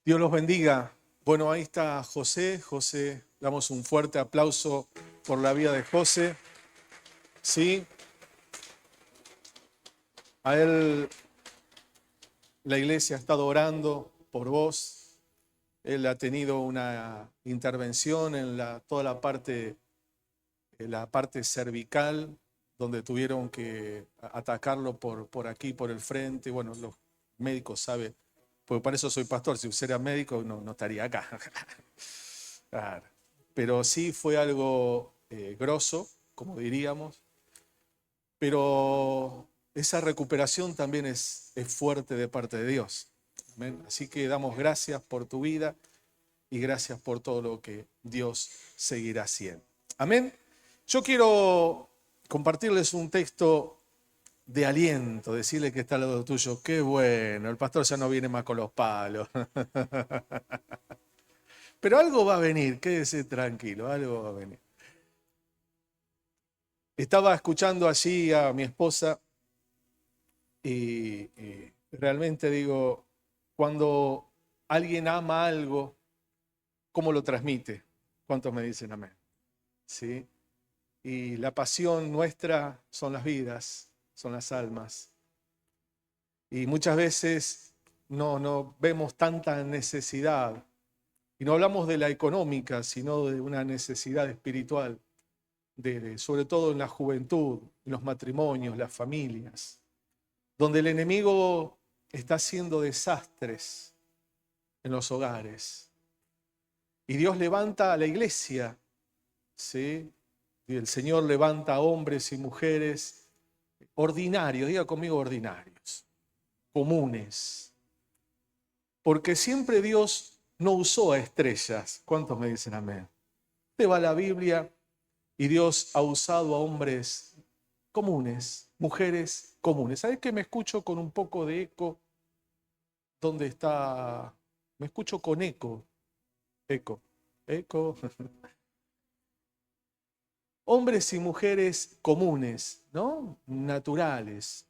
Dios los bendiga. Bueno, ahí está José. José, damos un fuerte aplauso por la vida de José. Sí, a él la iglesia ha estado orando por vos. Él ha tenido una intervención en toda la parte cervical, donde tuvieron que atacarlo por aquí, por el frente. Bueno, los médicos saben, porque para eso soy pastor. Si fuera médico no estaría acá. Claro. Pero sí fue algo grosso, como diríamos, pero esa recuperación también es fuerte de parte de Dios. Amén. Así que damos gracias por tu vida y gracias por todo lo que Dios seguirá haciendo. Amén. Yo quiero compartirles un texto de aliento, decirle que está al lado tuyo. Qué bueno, el pastor ya no viene más con los palos. Pero algo va a venir, quédese tranquilo, algo va a venir. Estaba escuchando allí a mi esposa y realmente digo, cuando alguien ama algo, ¿cómo lo transmite? ¿Cuántos me dicen amén? ¿Sí? Y la pasión nuestra son las vidas, son las almas. Y muchas veces no vemos tanta necesidad. Y no hablamos de la económica, sino de una necesidad espiritual, sobre todo en la juventud, en los matrimonios, las familias, donde el enemigo está haciendo desastres en los hogares. Y Dios levanta a la iglesia, ¿sí? Y el Señor levanta a hombres y mujeres ordinarios, diga conmigo ordinarios, comunes. Porque siempre Dios no usó a estrellas. ¿Cuántos me dicen amén? Usted va a la Biblia y Dios ha usado a hombres comunes, mujeres comunes. ¿Sabes que me escucho con un poco de eco? ¿Dónde está? Me escucho con eco. Eco. Eco. Hombres y mujeres comunes, ¿no? Naturales.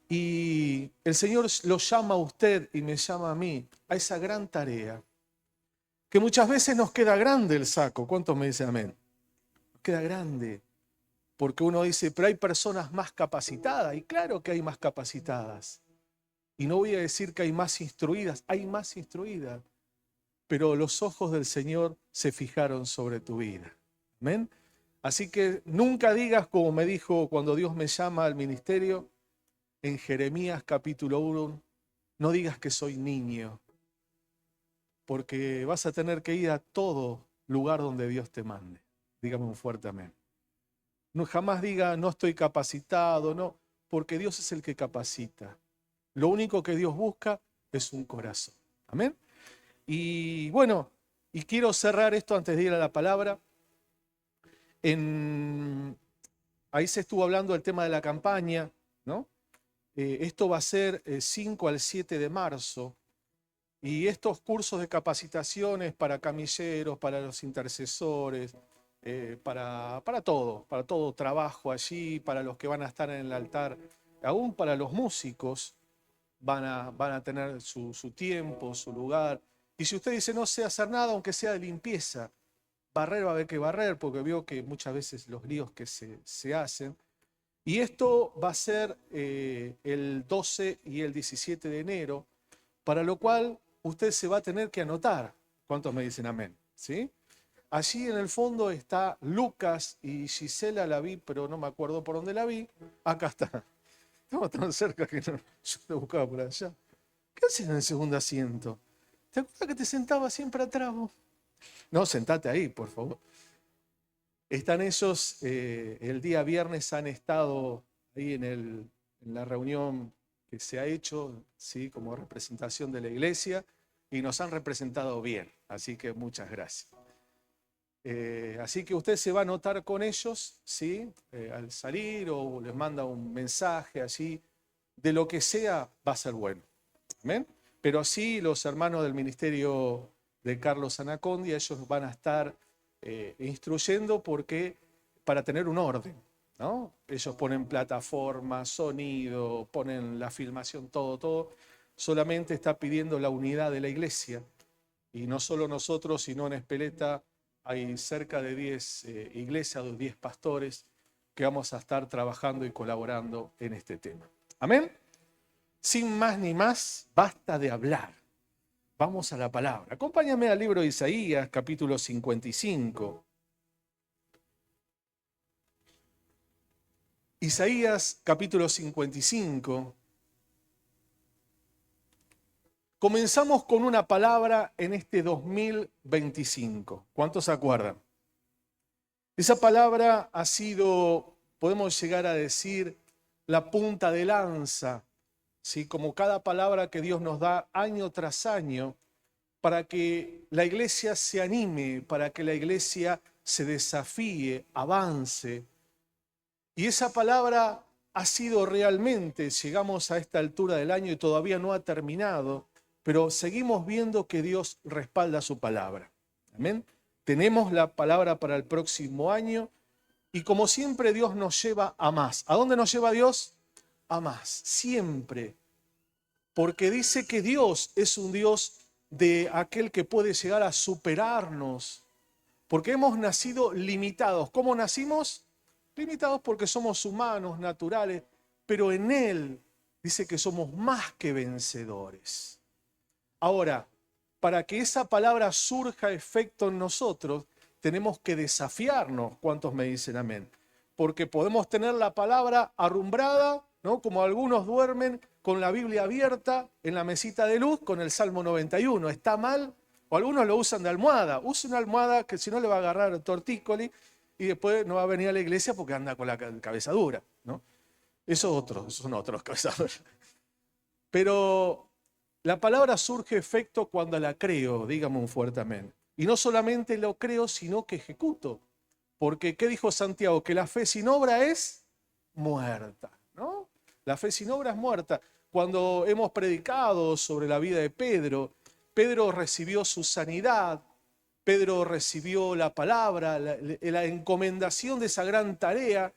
Y el Señor lo llama a usted y me llama a mí a esa gran tarea, que muchas veces nos queda grande el saco. ¿Cuántos me dicen amén? Nos queda grande, porque uno dice, pero hay personas más capacitadas, y claro que hay más capacitadas. Y no voy a decir que hay más instruidas, pero los ojos del Señor se fijaron sobre tu vida. Amén. Así que nunca digas como me dijo cuando Dios me llama al ministerio, en Jeremías capítulo 1, no digas que soy niño, porque vas a tener que ir a todo lugar donde Dios te mande. Dígame un fuerte amén. No, jamás diga no estoy capacitado, no, porque Dios es el que capacita. Lo único que Dios busca es un corazón. Amén. Y bueno, y quiero cerrar esto antes de ir a la palabra. Ahí se estuvo hablando del tema de la campaña, ¿no? Esto va a ser 5 al 7 de marzo. Y estos cursos de capacitaciones para camilleros, para los intercesores, para todo trabajo allí, para los que van a estar en el altar, aún para los músicos, van a tener su tiempo, su lugar. Y si usted dice no sé hacer nada, aunque sea de limpieza, barrer va a haber que barrer, porque veo que muchas veces los líos que se hacen. Y esto va a ser el 12 y el 17 de enero, para lo cual usted se va a tener que anotar. ¿Cuántos me dicen amén? ¿Sí? Allí en el fondo está Lucas y Gisela, la vi, pero no me acuerdo por dónde la vi. Acá está. Estamos tan cerca que yo la buscaba por allá. ¿Qué haces en el segundo asiento? ¿Te acuerdas que te sentabas siempre atrás vos? No, sentate ahí, por favor. Están ellos, el día viernes han estado ahí en la reunión que se ha hecho, ¿sí? Como representación de la iglesia, y nos han representado bien, así que muchas gracias. Así que usted se va a anotar con ellos, ¿sí? Al salir o les manda un mensaje allí, de lo que sea va a ser bueno. ¿Amén? Pero sí los hermanos del ministerio de Carlos Anacondia, ellos van a estar instruyendo porque para tener un orden, ¿no? Ellos ponen plataforma, sonido, ponen la filmación, todo. solamente está pidiendo la unidad de la iglesia. Y no solo nosotros, sino en Espeleta hay cerca de 10 iglesias, o 10 pastores que vamos a estar trabajando y colaborando en este tema. Amén. Sin más ni más, basta de hablar. Vamos a la palabra. Acompáñame al libro de Isaías, capítulo 55. Isaías, capítulo 55. Comenzamos con una palabra en este 2025. ¿Cuántos se acuerdan? Esa palabra ha sido, podemos llegar a decir, la punta de lanza, ¿sí? Como cada palabra que Dios nos da año tras año, para que la iglesia se anime, para que la iglesia se desafíe, avance. Y esa palabra ha sido realmente, llegamos a esta altura del año y todavía no ha terminado, pero seguimos viendo que Dios respalda su palabra. Amén. Tenemos la palabra para el próximo año y como siempre Dios nos lleva a más. ¿A dónde nos lleva Dios? A más, siempre. Porque dice que Dios es un Dios de aquel que puede llegar a superarnos. Porque hemos nacido limitados. ¿Cómo nacimos? Limitados porque somos humanos, naturales, pero en Él dice que somos más que vencedores. Ahora, para que esa palabra surja efecto en nosotros, tenemos que desafiarnos. ¿Cuántos me dicen amén? Porque podemos tener la palabra arrumbrada, ¿no? Como algunos duermen con la Biblia abierta en la mesita de luz con el Salmo 91. ¿Está mal? O algunos lo usan de almohada. Usa una almohada que si no le va a agarrar tortícoli y después no va a venir a la iglesia porque anda con la cabeza dura, ¿no? Esos son otros cabezas duras. Pero la palabra surge efecto cuando la creo, dígame un fuerte amén. Y no solamente lo creo, sino que ejecuto. Porque, ¿qué dijo Santiago? Que la fe sin obra es muerta, ¿no? La fe sin obra es muerta. Cuando hemos predicado sobre la vida de Pedro, Pedro recibió su sanidad, Pedro recibió la palabra, la encomendación de esa gran tarea,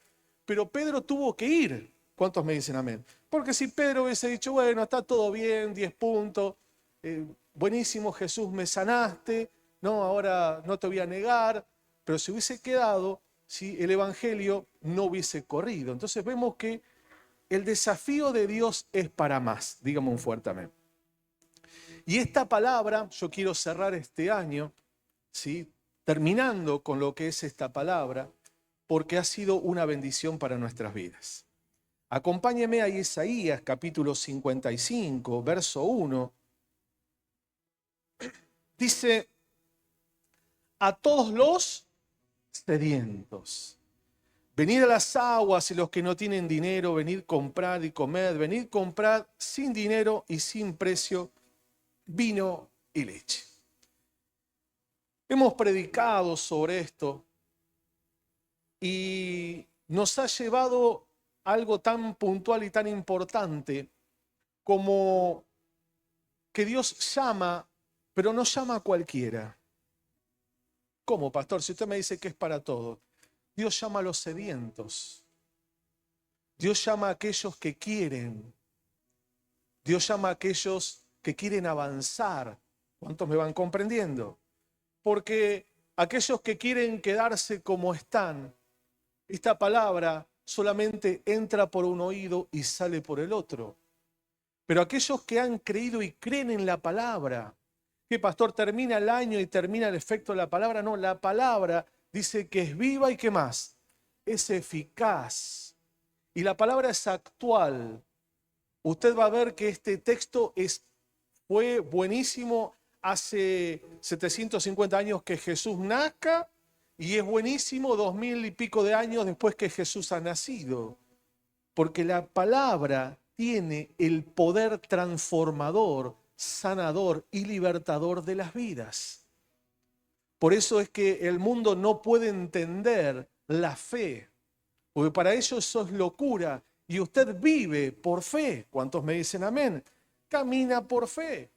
pero Pedro tuvo que ir. ¿Cuántos me dicen amén? Porque si Pedro hubiese dicho, bueno, está todo bien, 10 puntos, buenísimo, Jesús, me sanaste, no, ahora no te voy a negar, pero si hubiese quedado, si el evangelio no hubiese corrido. Entonces vemos que el desafío de Dios es para más. Dígame un fuerte amén. Y esta palabra, yo quiero cerrar este año, ¿sí? Terminando con lo que es esta palabra, porque ha sido una bendición para nuestras vidas. Acompáñeme a Isaías capítulo 55, verso 1. Dice, a todos los sedientos, venid a las aguas y los que no tienen dinero, venid comprar y comed, venid comprar sin dinero y sin precio vino y leche. Hemos predicado sobre esto y nos ha llevado algo tan puntual y tan importante como que Dios llama, pero no llama a cualquiera. ¿Cómo, pastor? Si usted me dice que es para todos. Dios llama a los sedientos. Dios llama a aquellos que quieren. Dios llama a aquellos que quieren avanzar. ¿Cuántos me van comprendiendo? Porque aquellos que quieren quedarse como están, esta palabra solamente entra por un oído y sale por el otro. Pero aquellos que han creído y creen en la palabra, que pastor termina el año y termina el efecto de la palabra, no, la palabra dice que es viva y ¿qué más? Es eficaz. Y la palabra es actual. Usted va a ver que este texto fue buenísimo hace 750 años que Jesús nazca y es buenísimo 2000 y pico de años después que Jesús ha nacido. Porque la palabra tiene el poder transformador, sanador y libertador de las vidas. Por eso es que el mundo no puede entender la fe, porque para ellos eso es locura y usted vive por fe. ¿Cuántos me dicen amén? Camina por fe.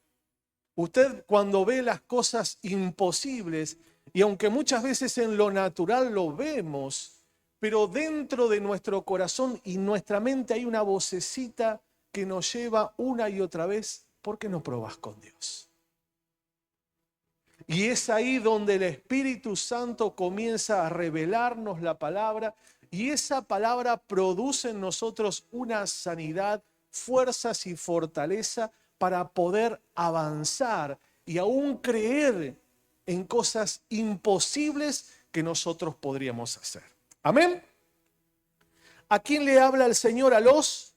Usted cuando ve las cosas imposibles, y aunque muchas veces en lo natural lo vemos, pero dentro de nuestro corazón y nuestra mente hay una vocecita que nos lleva una y otra vez ¿por qué no probás con Dios? Y es ahí donde el Espíritu Santo comienza a revelarnos la palabra y esa palabra produce en nosotros una sanidad, fuerzas y fortaleza para poder avanzar y aún creer en cosas imposibles que nosotros podríamos hacer. Amén. ¿A quién le habla el Señor? A los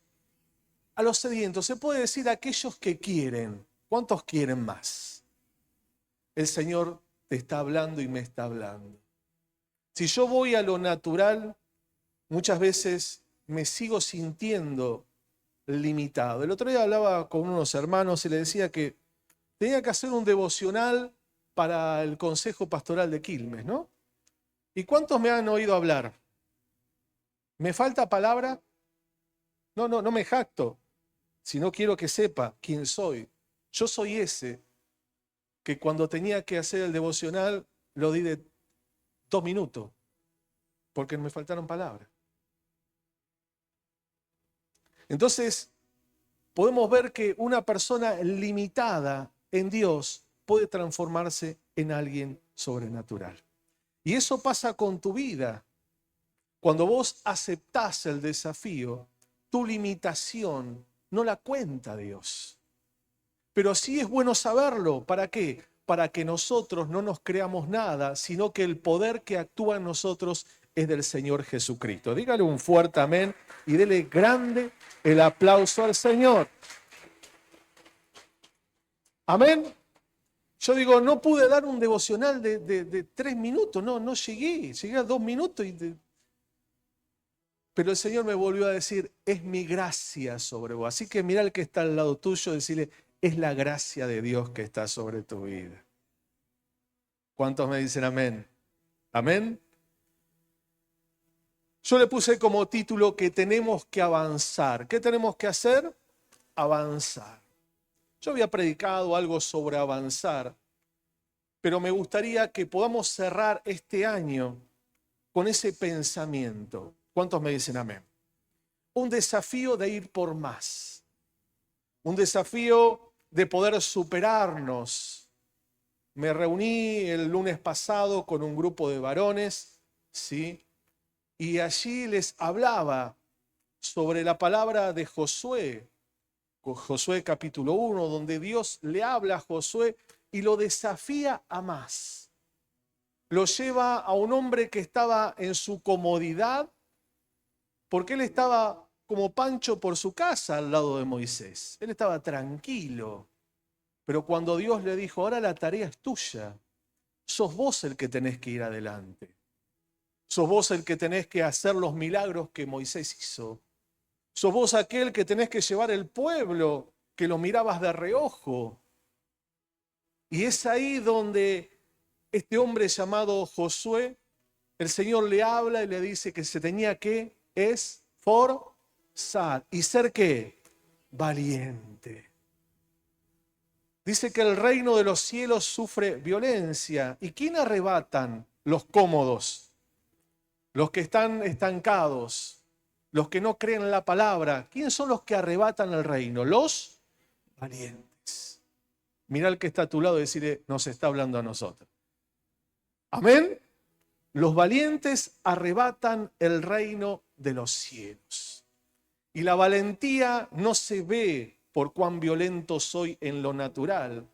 sedientos. Se puede decir a aquellos que quieren. ¿Cuántos quieren más? El Señor te está hablando y me está hablando. Si yo voy a lo natural, muchas veces me sigo sintiendo limitado. El otro día hablaba con unos hermanos y le decía que tenía que hacer un devocional para el Consejo Pastoral de Quilmes, ¿no? ¿Y cuántos me han oído hablar? ¿Me falta palabra? No me jacto, sino quiero que sepa quién soy. Yo soy ese que cuando tenía que hacer el devocional lo di de 2 minutos, porque me faltaron palabras. Entonces, podemos ver que una persona limitada en Dios puede transformarse en alguien sobrenatural. Y eso pasa con tu vida. Cuando vos aceptás el desafío, tu limitación no la cuenta Dios. Pero sí es bueno saberlo. ¿Para qué? Para que nosotros no nos creamos nada, sino que el poder que actúa en nosotros es del Señor Jesucristo. Dígale un fuerte amén y dele grande el aplauso al Señor. Amén. Yo digo, no pude dar un devocional de 3 minutos, no llegué a 2 minutos. Pero el Señor me volvió a decir, es mi gracia sobre vos. Así que mira al que está al lado tuyo y decirle, es la gracia de Dios que está sobre tu vida. ¿Cuántos me dicen amén? ¿Amén? Yo le puse como título que tenemos que avanzar. ¿Qué tenemos que hacer? Avanzar. Yo había predicado algo sobre avanzar, pero me gustaría que podamos cerrar este año con ese pensamiento. ¿Cuántos me dicen amén? Un desafío de ir por más. Un desafío de poder superarnos. Me reuní el lunes pasado con un grupo de varones, ¿sí? Y allí les hablaba sobre la palabra de Josué, Josué capítulo 1, donde Dios le habla a Josué y lo desafía a más. Lo lleva a un hombre que estaba en su comodidad, porque él estaba como Pancho por su casa al lado de Moisés. Él estaba tranquilo. Pero cuando Dios le dijo, ahora la tarea es tuya, sos vos el que tenés que ir adelante. Sos vos el que tenés que hacer los milagros que Moisés hizo. Sos vos aquel que tenés que llevar el pueblo, que lo mirabas de reojo. Y es ahí donde este hombre llamado Josué, el Señor le habla y le dice que se tenía que esforzar. ¿Y ser qué? Valiente. Dice que el reino de los cielos sufre violencia. ¿Y quién arrebatan? Los cómodos, los que están estancados, los que no creen en la palabra. ¿Quién son los que arrebatan el reino? Los valientes. Mira al que está a tu lado y decirle, nos está hablando a nosotros. Amén. Los valientes arrebatan el reino de los cielos. Y la valentía no se ve por cuán violento soy en lo natural,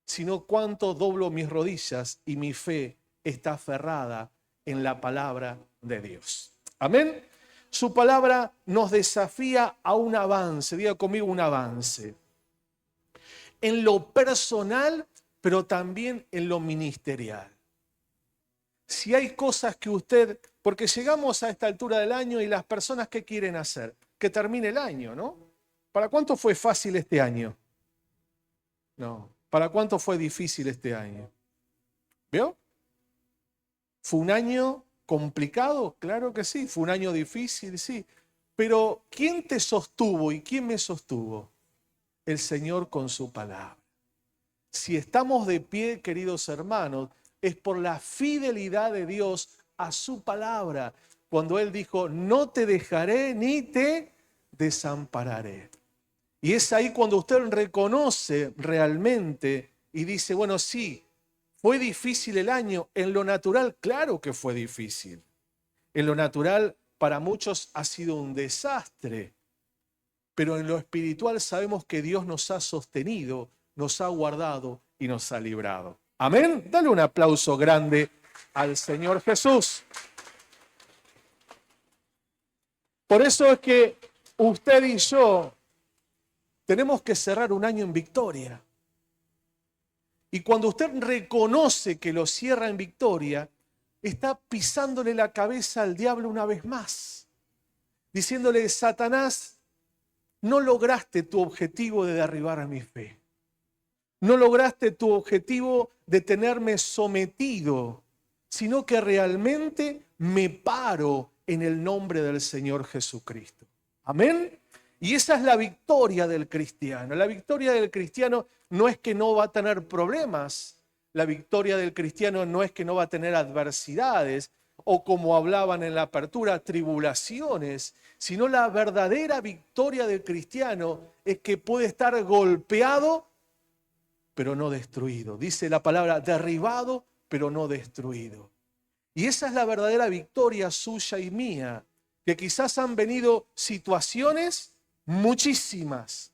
sino cuánto doblo mis rodillas y mi fe está aferrada en la palabra de Dios. Amén. Su palabra nos desafía a un avance. Diga conmigo un avance. En lo personal, pero también en lo ministerial. Si hay cosas que usted, porque llegamos a esta altura del año y las personas ¿qué quieren hacer? Que termine el año, ¿no? ¿Para cuánto fue fácil este año? No. ¿Para cuánto fue difícil este año? ¿Vio? ¿Fue un año complicado? Claro que sí. ¿Fue un año difícil? Sí. Pero ¿quién te sostuvo y quién me sostuvo? El Señor con su palabra. Si estamos de pie, queridos hermanos, es por la fidelidad de Dios a su palabra. Cuando Él dijo, no te dejaré ni te desampararé. Y es ahí cuando usted reconoce realmente y dice, bueno, sí, fue difícil el año. En lo natural, claro que fue difícil. En lo natural, para muchos ha sido un desastre. Pero en lo espiritual sabemos que Dios nos ha sostenido, nos ha guardado y nos ha librado. Amén. Dale un aplauso grande al Señor Jesús. Por eso es que usted y yo tenemos que cerrar un año en victoria. Y cuando usted reconoce que lo cierra en victoria, está pisándole la cabeza al diablo una vez más, diciéndole, Satanás, no lograste tu objetivo de derribar a mi fe. No lograste tu objetivo de tenerme sometido, sino que realmente me paro en el nombre del Señor Jesucristo. Amén. Y esa es la victoria del cristiano. La victoria del cristiano no es que no va a tener problemas. La victoria del cristiano no es que no va a tener adversidades o, como hablaban en la apertura, tribulaciones, sino la verdadera victoria del cristiano es que puede estar golpeado, pero no destruido. Dice la palabra derribado, pero no destruido. Y esa es la verdadera victoria suya y mía, que quizás han venido situaciones muchísimas,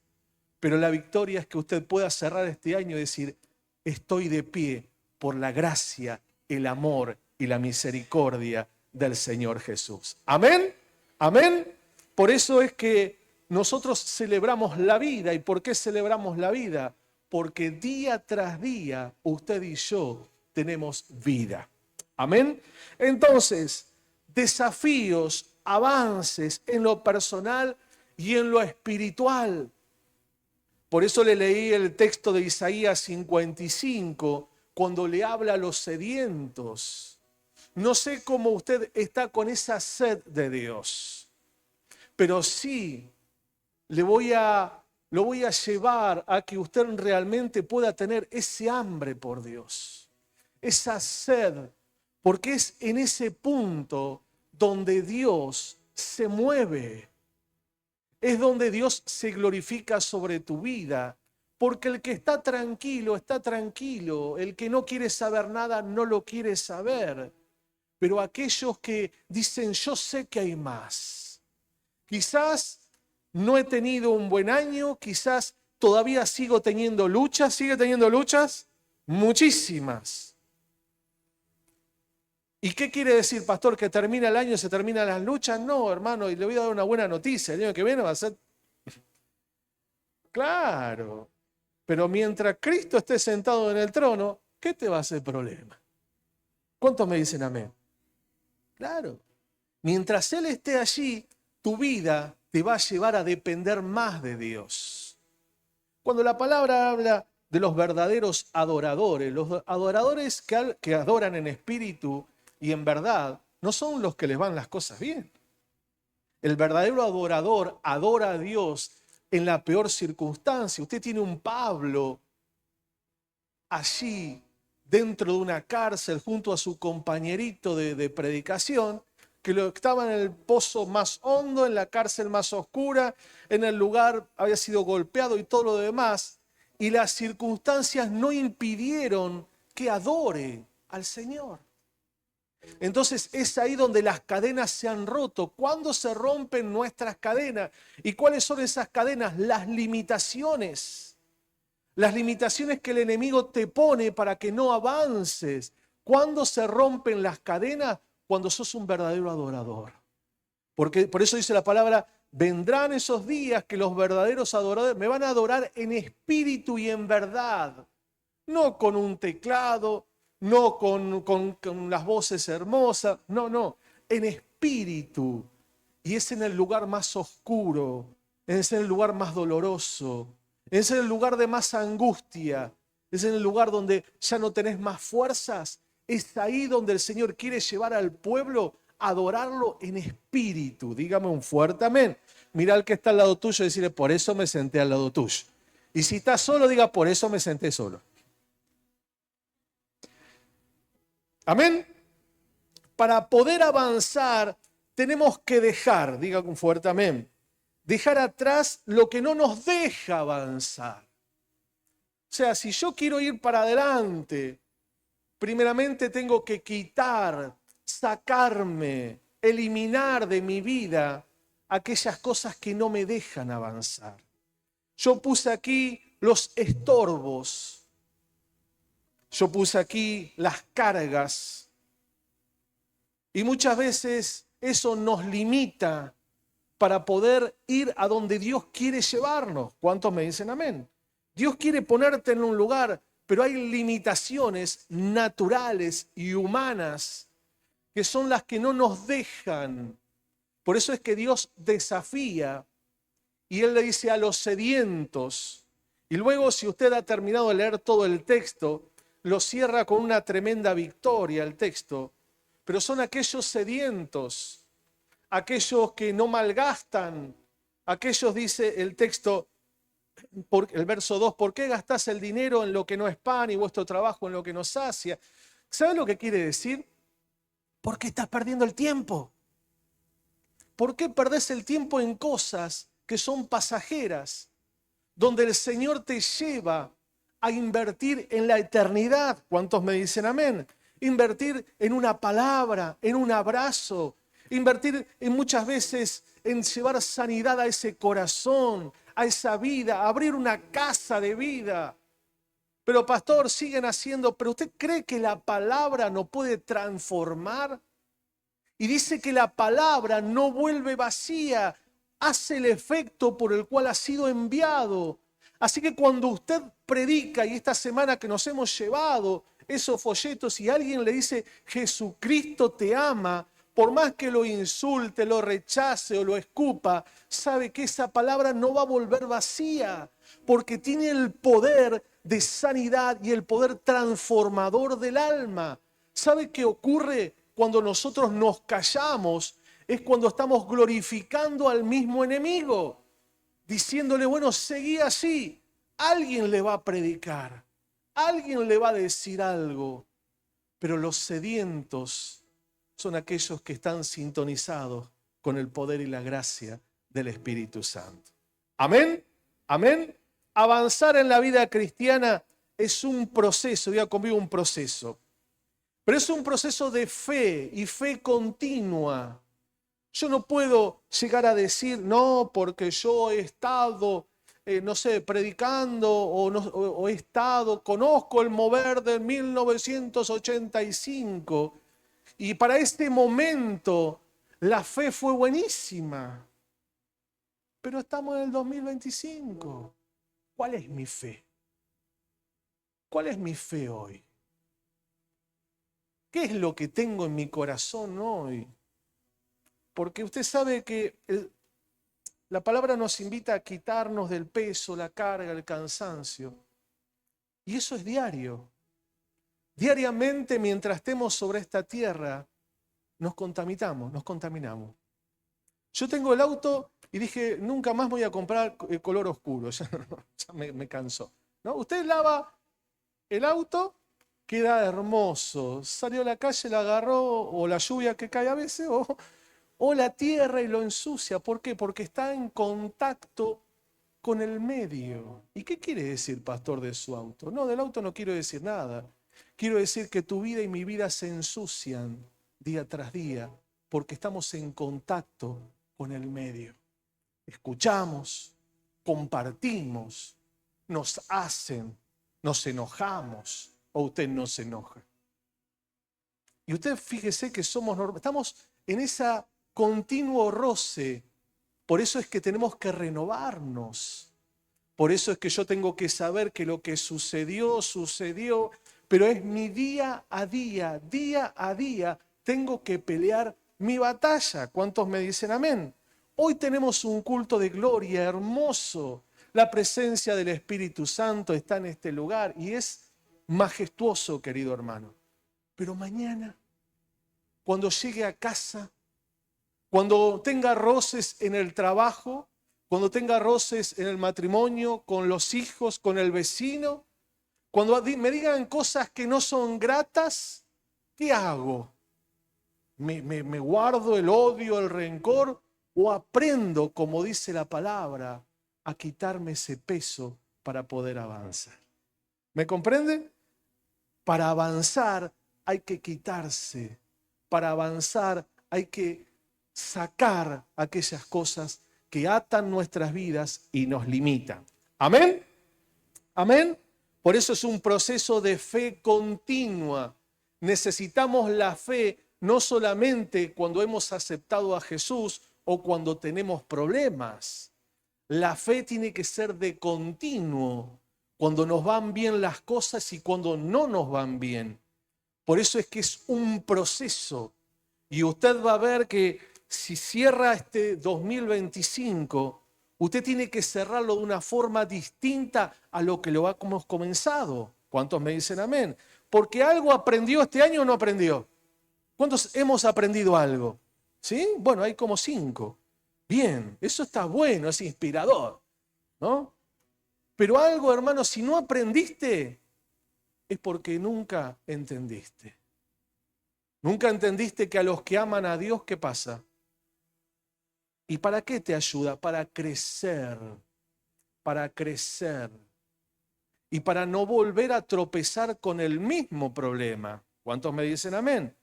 pero la victoria es que usted pueda cerrar este año y decir, estoy de pie por la gracia, el amor y la misericordia del Señor Jesús. Amén, amén. Por eso es que nosotros celebramos la vida. ¿Y por qué celebramos la vida? Porque día tras día usted y yo tenemos vida. Amén. Entonces, desafíos, avances en lo personal y en lo espiritual. Por eso le leí el texto de Isaías 55, cuando le habla a los sedientos. No sé cómo usted está con esa sed de Dios, pero sí lo voy a llevar a que usted realmente pueda tener ese hambre por Dios, esa sed, porque es en ese punto donde Dios se mueve. Es donde Dios se glorifica sobre tu vida. Porque el que está tranquilo, está tranquilo. El que no quiere saber nada, no lo quiere saber. Pero aquellos que dicen, yo sé que hay más. Quizás no he tenido un buen año, quizás todavía sigo teniendo luchas. ¿Sigue teniendo luchas? Muchísimas. ¿Y qué quiere decir, pastor, que termina el año y se terminan las luchas? No, hermano, y le voy a dar una buena noticia. El año que viene va a ser... Claro, pero mientras Cristo esté sentado en el trono, ¿qué te va a hacer problema? ¿Cuántos me dicen amén? Claro. Mientras Él esté allí, tu vida te va a llevar a depender más de Dios. Cuando la palabra habla de los verdaderos adoradores, los adoradores que adoran en espíritu y en verdad, no son los que les van las cosas bien. El verdadero adorador adora a Dios en la peor circunstancia. Usted tiene un Pablo allí dentro de una cárcel junto a su compañerito de predicación, que estaba en el pozo más hondo, en la cárcel más oscura, en el lugar había sido golpeado y todo lo demás, y las circunstancias no impidieron que adore al Señor. Entonces es ahí donde las cadenas se han roto. ¿Cuándo se rompen nuestras cadenas? ¿Y cuáles son esas cadenas? Las limitaciones. Las limitaciones que el enemigo te pone para que no avances. ¿Cuándo se rompen las cadenas? Cuando sos un verdadero adorador. Porque por eso dice la palabra, vendrán esos días que los verdaderos adoradores me van a adorar en espíritu y en verdad. No con un teclado, no con las voces hermosas, no, en espíritu. Y es en el lugar más oscuro, es en el lugar más doloroso, es en el lugar de más angustia, es en el lugar donde ya no tenés más fuerzas. Es ahí donde el Señor quiere llevar al pueblo a adorarlo en espíritu. Dígame un fuerte amén. Mira al que está al lado tuyo y decirle, por eso me senté al lado tuyo. Y si estás solo, diga, por eso me senté solo. Amén. Para poder avanzar, tenemos que dejar, diga con fuerte amén, dejar atrás lo que no nos deja avanzar. O sea, si yo quiero ir para adelante, primeramente tengo que quitar, sacarme, eliminar de mi vida aquellas cosas que no me dejan avanzar. Yo puse aquí los estorbos. Yo puse aquí las cargas. Y muchas veces eso nos limita para poder ir a donde Dios quiere llevarnos. ¿Cuántos me dicen amén? Dios quiere ponerte en un lugar, pero hay limitaciones naturales y humanas que son las que no nos dejan. Por eso es que Dios desafía y Él le dice a los sedientos. Y luego, si usted ha terminado de leer todo el texto, lo cierra con una tremenda victoria el texto. Pero son aquellos sedientos, aquellos que no malgastan, aquellos, dice el texto, el verso 2, ¿por qué gastás el dinero en lo que no es pan y vuestro trabajo en lo que no sacia? ¿Saben lo que quiere decir? Porque estás perdiendo el tiempo. ¿Por qué perdés el tiempo en cosas que son pasajeras, donde el Señor te lleva a invertir en la eternidad? ¿Cuántos me dicen amén? Invertir en una palabra, en un abrazo, invertir en muchas veces en llevar sanidad a ese corazón, a esa vida, abrir una casa de vida. Pero pastor, siguen haciendo, pero ¿usted cree que la palabra no puede transformar? Y dice que la palabra no vuelve vacía, hace el efecto por el cual ha sido enviado. Así que cuando usted predica, y esta semana que nos hemos llevado esos folletos y alguien le dice, Jesucristo te ama, por más que lo insulte, lo rechace o lo escupa, sabe que esa palabra no va a volver vacía, porque tiene el poder de sanidad y el poder transformador del alma. ¿Sabe qué ocurre cuando nosotros nos callamos? Es cuando estamos glorificando al mismo enemigo, diciéndole, bueno, seguí así. Alguien le va a predicar, alguien le va a decir algo, pero los sedientos son aquellos que están sintonizados con el poder y la gracia del Espíritu Santo. Amén, amén. Avanzar en la vida cristiana es un proceso, diga conmigo un proceso, pero es un proceso de fe y fe continua. Yo no puedo llegar a decir, no, porque yo he estado, no sé, predicando o he estado, conozco el mover de 1985 y para este momento la fe fue buenísima. Pero estamos en el 2025. ¿Cuál es mi fe? ¿Cuál es mi fe hoy? ¿Qué es lo que tengo en mi corazón hoy? Porque usted sabe que la palabra nos invita a quitarnos del peso, la carga, el cansancio. Y eso es diario. Diariamente, mientras estemos sobre esta tierra, nos contaminamos. Yo tengo el auto y dije, nunca más voy a comprar color oscuro, ya me cansó. ¿No? Usted lava el auto, queda hermoso. Salió a la calle, la agarró, o la lluvia que cae a veces, o la tierra y lo ensucia. ¿Por qué? Porque está en contacto con el medio. ¿Y qué quiere decir, pastor, de su auto? No, del auto no quiero decir nada. Quiero decir que tu vida y mi vida se ensucian día tras día porque estamos en contacto con el medio. Escuchamos, compartimos, nos hacen, nos enojamos o usted no se enoja. Y usted fíjese que estamos en ese continuo roce. Por eso es que tenemos que renovarnos. Por eso es que yo tengo que saber que lo que sucedió, sucedió, pero es mi día a día tengo que pelear mi batalla. ¿Cuántos me dicen amén? Hoy tenemos un culto de gloria hermoso. La presencia del Espíritu Santo está en este lugar y es majestuoso, querido hermano. Pero mañana, cuando llegue a casa, cuando tenga roces en el trabajo, cuando tenga roces en el matrimonio, con los hijos, con el vecino, cuando me digan cosas que no son gratas, ¿qué hago? ¿Me guardo el odio, el rencor o aprendo, como dice la palabra, a quitarme ese peso para poder avanzar. ¿Me comprende? Para avanzar hay que quitarse. Para avanzar hay que sacar aquellas cosas que atan nuestras vidas y nos limitan. ¿Amén? ¿Amén? Por eso es un proceso de fe continua. Necesitamos la fe no solamente cuando hemos aceptado a Jesús o cuando tenemos problemas. La fe tiene que ser de continuo, cuando nos van bien las cosas y cuando no nos van bien. Por eso es que es un proceso. Y usted va a ver que si cierra este 2025, usted tiene que cerrarlo de una forma distinta a lo que lo hemos comenzado. ¿Cuántos me dicen amén? Porque algo aprendió este año o no aprendió. ¿Cuántos hemos aprendido algo? ¿Sí? Bueno, hay como 5. Bien, eso está bueno, es inspirador, ¿no? Pero algo, hermano, si no aprendiste, es porque nunca entendiste. Nunca entendiste que a los que aman a Dios, ¿qué pasa? ¿Y para qué te ayuda? Para crecer, para crecer. Y para no volver a tropezar con el mismo problema. ¿Cuántos me dicen amén?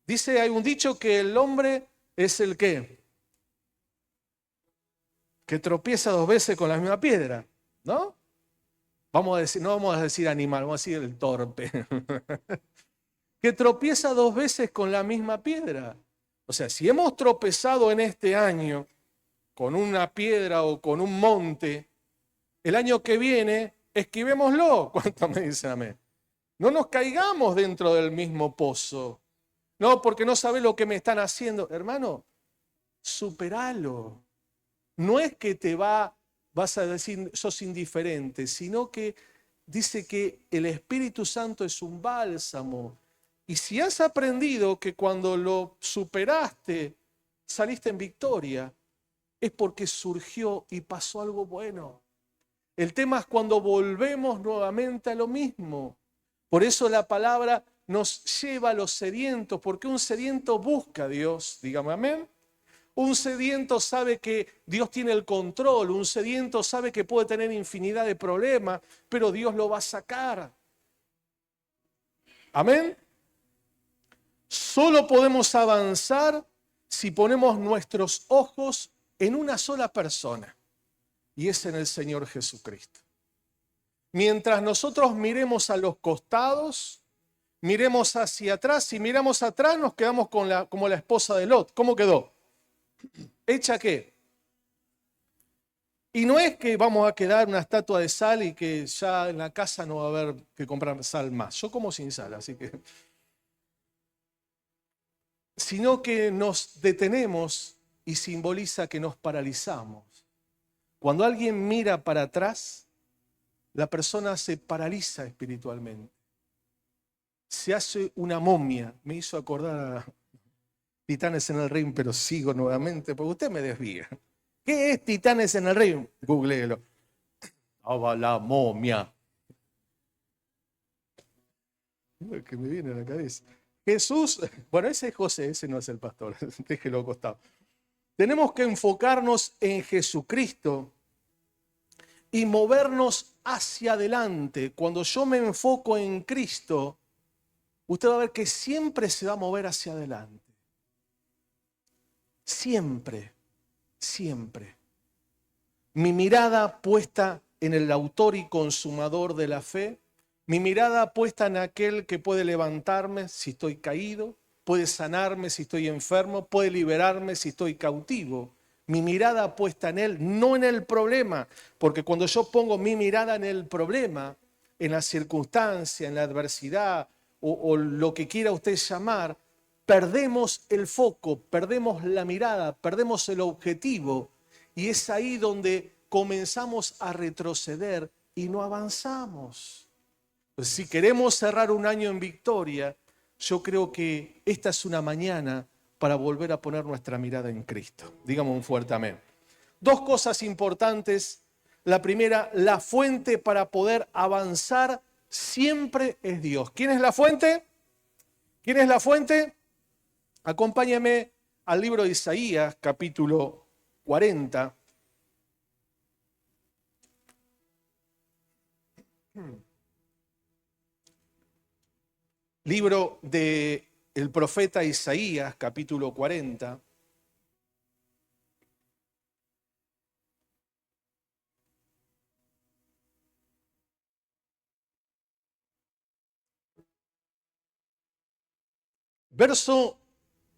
Dice, hay un dicho que el hombre es el ¿qué? Que tropieza 2 veces con la misma piedra, ¿no? Vamos a decir, no vamos a decir animal, vamos a decir el torpe. Que tropieza 2 veces con la misma piedra. O sea, si hemos tropezado en este año con una piedra o con un monte, el año que viene, esquivémoslo. ¿Cuánto me dicen amén? No nos caigamos dentro del mismo pozo. No, porque no sabes lo que me están haciendo. Hermano, superalo. No es que vas a decir sos indiferente, sino que dice que el Espíritu Santo es un bálsamo. Y si has aprendido que cuando lo superaste, saliste en victoria, es porque surgió y pasó algo bueno. El tema es cuando volvemos nuevamente a lo mismo. Por eso la palabra nos lleva a los sedientos, porque un sediento busca a Dios, dígame amén. Un sediento sabe que Dios tiene el control, un sediento sabe que puede tener infinidad de problemas, pero Dios lo va a sacar. Amén. Solo podemos avanzar si ponemos nuestros ojos en una sola persona, y es en el Señor Jesucristo. Mientras nosotros miremos a los costados, miremos hacia atrás, si miramos atrás nos quedamos como la esposa de Lot. ¿Cómo quedó? ¿Hecha qué? Y no es que vamos a quedar una estatua de sal y que ya en la casa no va a haber que comprar sal más. Yo como sin sal, así que... Sino que nos detenemos y simboliza que nos paralizamos. Cuando alguien mira para atrás, la persona se paraliza espiritualmente. Se hace una momia. Me hizo acordar a Titanes en el Ring, pero sigo nuevamente, porque usted me desvía. ¿Qué es Titanes en el Ring? Googleelo. Ah, la momia. Lo que me viene a la cabeza. Jesús, bueno, ese es José, ese no es el pastor, déjelo acostado. Tenemos que enfocarnos en Jesucristo y movernos hacia adelante. Cuando yo me enfoco en Cristo, usted va a ver que siempre se va a mover hacia adelante. Siempre, siempre. Mi mirada puesta en el autor y consumador de la fe, mi mirada puesta en aquel que puede levantarme si estoy caído, puede sanarme si estoy enfermo, puede liberarme si estoy cautivo. Mi mirada puesta en Él, no en el problema, porque cuando yo pongo mi mirada en el problema, en la circunstancia, en la adversidad o lo que quiera usted llamar, perdemos el foco, perdemos la mirada, perdemos el objetivo y es ahí donde comenzamos a retroceder y no avanzamos. Pues si queremos cerrar un año en victoria, yo creo que esta es una mañana para volver a poner nuestra mirada en Cristo. Digamos un fuerte amén. 2 cosas importantes. La primera, la fuente para poder avanzar siempre es Dios. ¿Quién es la fuente? ¿Quién es la fuente? Acompáñame al libro de Isaías, capítulo 40. Libro del profeta Isaías, capítulo 40. Verso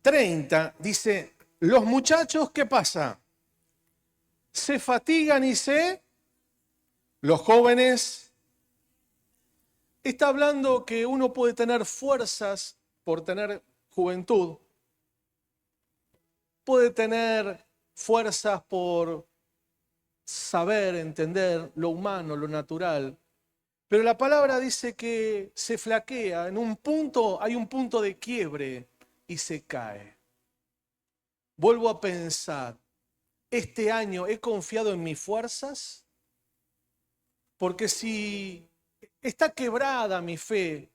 30 dice, los muchachos, ¿qué pasa? Se fatigan los jóvenes. Está hablando que uno puede tener fuerzas por tener juventud, puede tener fuerzas por saber, entender lo humano, lo natural, pero la palabra dice que se flaquea, en un punto hay un punto de quiebre y se cae. Vuelvo a pensar, ¿este año he confiado en mis fuerzas? Porque si está quebrada mi fe,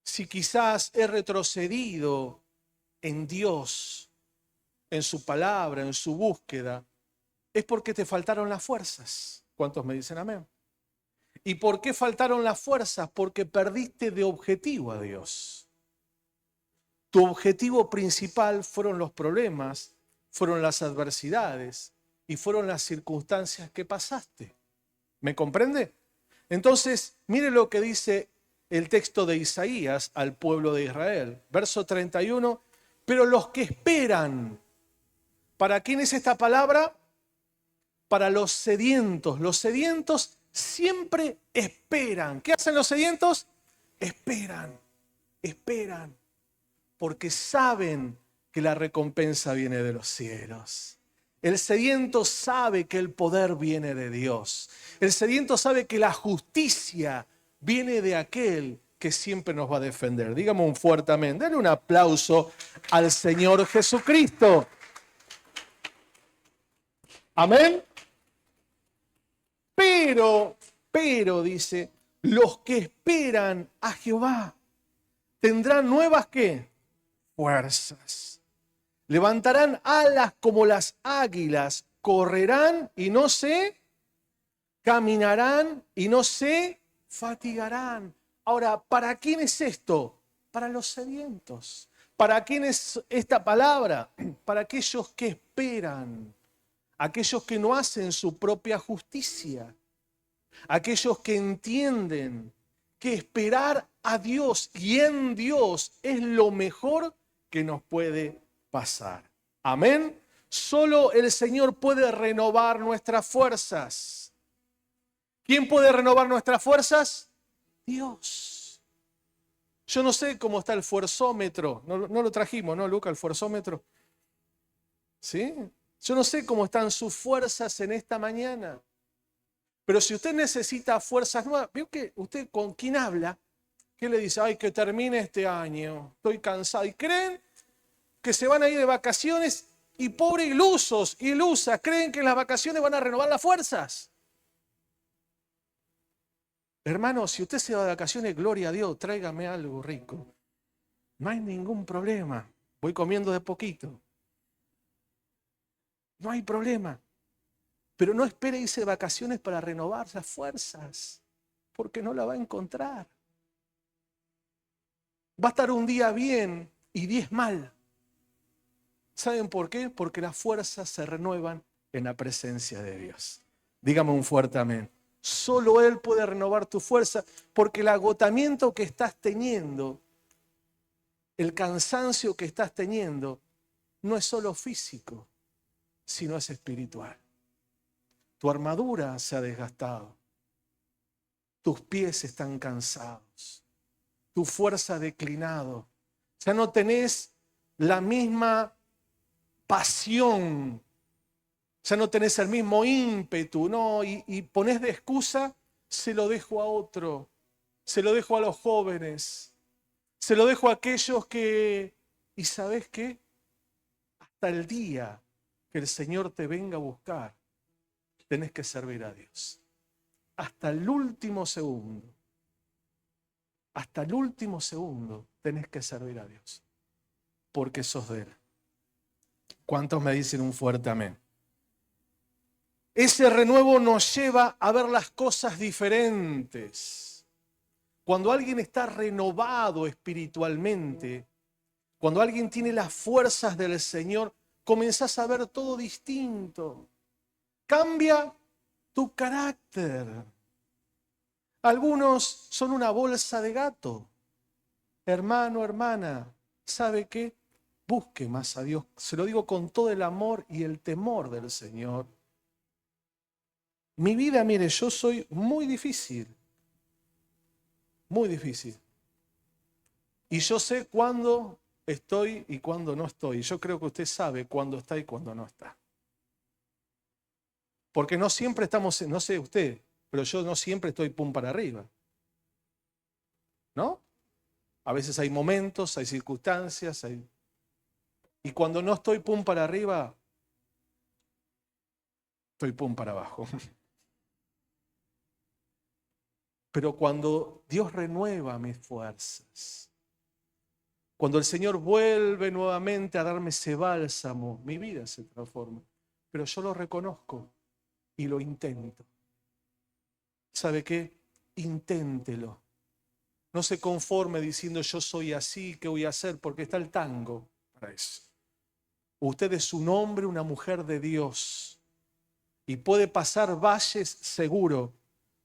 si quizás he retrocedido en Dios, en su palabra, en su búsqueda, es porque te faltaron las fuerzas. ¿Cuántos me dicen amén? ¿Y por qué faltaron las fuerzas? Porque perdiste de objetivo a Dios. Tu objetivo principal fueron los problemas, fueron las adversidades y fueron las circunstancias que pasaste. ¿Me comprende? Entonces, mire lo que dice el texto de Isaías al pueblo de Israel. Verso 31, pero los que esperan, ¿para quién es esta palabra? Para los sedientos. Los sedientos siempre esperan. ¿Qué hacen los sedientos? Esperan, esperan, porque saben que la recompensa viene de los cielos. El sediento sabe que el poder viene de Dios. El sediento sabe que la justicia viene de aquel que siempre nos va a defender. Dígame un fuerte amén. Denle un aplauso al Señor Jesucristo. Amén. Pero, dice, los que esperan a Jehová tendrán nuevas, ¿qué? Fuerzas. Levantarán alas como las águilas, correrán y no se caminarán y no se fatigarán. Ahora, ¿para quién es esto? Para los sedientos. ¿Para quién es esta palabra? Para aquellos que esperan, aquellos que no hacen su propia justicia, aquellos que entienden que esperar a Dios y en Dios es lo mejor que nos puede pasar. Amén. Solo el Señor puede renovar nuestras fuerzas. ¿Quién puede renovar nuestras fuerzas? Dios. Yo no sé cómo está el fuerzómetro. No lo trajimos, ¿no, Luca? El fuerzómetro. ¿Sí? Yo no sé cómo están sus fuerzas en esta mañana. Pero si usted necesita fuerzas nuevas, ¿vio que usted con quién habla? ¿Qué le dice? Ay, que termine este año, estoy cansado. Y creen que se van a ir de vacaciones y pobres ilusos, ilusas, creen que en las vacaciones van a renovar las fuerzas. Hermano, si usted se va de vacaciones, gloria a Dios, tráigame algo rico. No hay ningún problema. Voy comiendo de poquito. No hay problema. Pero no espere irse de vacaciones para renovar las fuerzas, porque no la va a encontrar. Va a estar un día bien y 10 mal. ¿Saben por qué? Porque las fuerzas se renuevan en la presencia de Dios. Dígame un fuerte amén. Solo Él puede renovar tu fuerza, porque el agotamiento que estás teniendo, el cansancio que estás teniendo, no es solo físico, sino es espiritual. Tu armadura se ha desgastado. Tus pies están cansados. Tu fuerza ha declinado. Ya no tenés la misma pasión. Ya no tenés el mismo ímpetu, ¿no? Y ponés de excusa, se lo dejo a otro. Se lo dejo a los jóvenes. Se lo dejo a aquellos que... ¿Y sabés qué? Hasta el día que el Señor te venga a buscar, tenés que servir a Dios. Hasta el último segundo. Hasta el último segundo tenés que servir a Dios. Porque sos de Él. ¿Cuántos me dicen un fuerte amén? Ese renuevo nos lleva a ver las cosas diferentes. Cuando alguien está renovado espiritualmente, cuando alguien tiene las fuerzas del Señor, comenzás a ver todo distinto. Cambia tu carácter. Algunos son una bolsa de gato. Hermano, hermana, ¿sabe qué? Busque más a Dios. Se lo digo con todo el amor y el temor del Señor. Mi vida, mire, yo soy muy difícil. Muy difícil. Y yo sé cuándo estoy y cuándo no estoy. Yo creo que usted sabe cuándo está y cuándo no está. Porque no siempre estamos, no sé usted, pero yo no siempre estoy pum para arriba. ¿No? A veces hay momentos, hay circunstancias, y cuando no estoy pum para arriba, estoy pum para abajo. Pero cuando Dios renueva mis fuerzas, cuando el Señor vuelve nuevamente a darme ese bálsamo, mi vida se transforma. Pero yo lo reconozco y lo intento. ¿Sabe qué? Inténtelo. No se conforme diciendo yo soy así, ¿qué voy a hacer? Porque está el tango para eso. Usted es un hombre, una mujer de Dios. Y puede pasar valles seguro.